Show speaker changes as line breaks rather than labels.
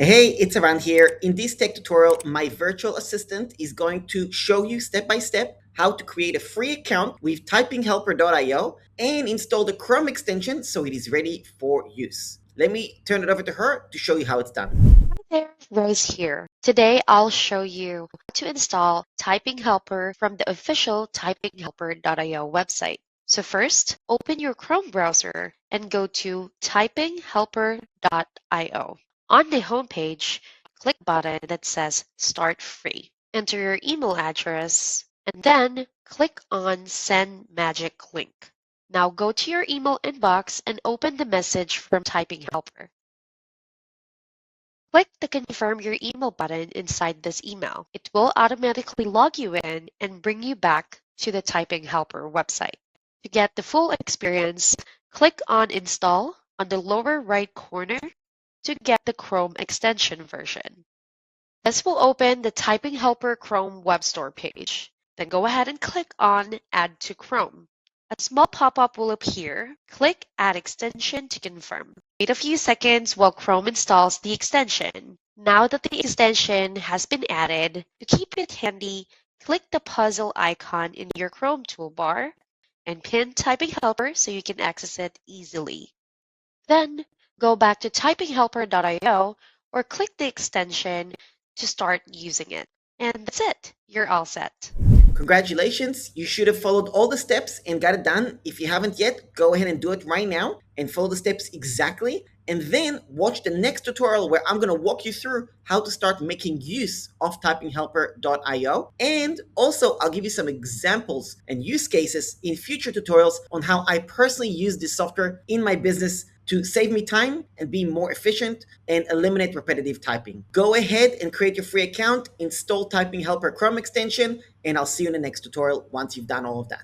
Hey, it's Eran here. In this tech tutorial, my virtual assistant is going to show you step by step how to create a free account with typinghelper.io and install the Chrome extension so it is ready for use. Let me turn it over to her to show you how it's done.
Hi there, Rose here. Today I'll show you how to install Typing Helper from the official typinghelper.io website. So first, open your Chrome browser and go to typinghelper.io. On the homepage, click the button that says Start Free. Enter your email address and then click on Send Magic Link. Now go to your email inbox and open the message from Typing Helper. Click the Confirm Your Email button inside this email. It will automatically log you in and bring you back to the Typing Helper website. To get the full experience, click on Install on the lower right corner to get the Chrome extension version. This will open the Typing Helper Chrome Web Store page. Then go ahead and click on Add to Chrome. A small pop-up will appear. Click Add Extension to confirm. Wait a few seconds while Chrome installs the extension. Now that the extension has been added, to keep it handy, click the puzzle icon in your Chrome toolbar and pin Typing Helper so you can access it easily. Then go back to typinghelper.io or click the extension to start using it. And that's it. You're all set.
Congratulations, you should have followed all the steps and got it done. If you haven't yet, go ahead and do it right now and follow the steps exactly. And then watch the next tutorial where I'm going to walk you through how to start making use of typinghelper.io. And also, I'll give you some examples and use cases in future tutorials on how I personally use this software in my business to save me time and be more efficient and eliminate repetitive typing. Go ahead and create your free account, install Typing Helper Chrome extension, and I'll see you in the next tutorial once you've done all of that.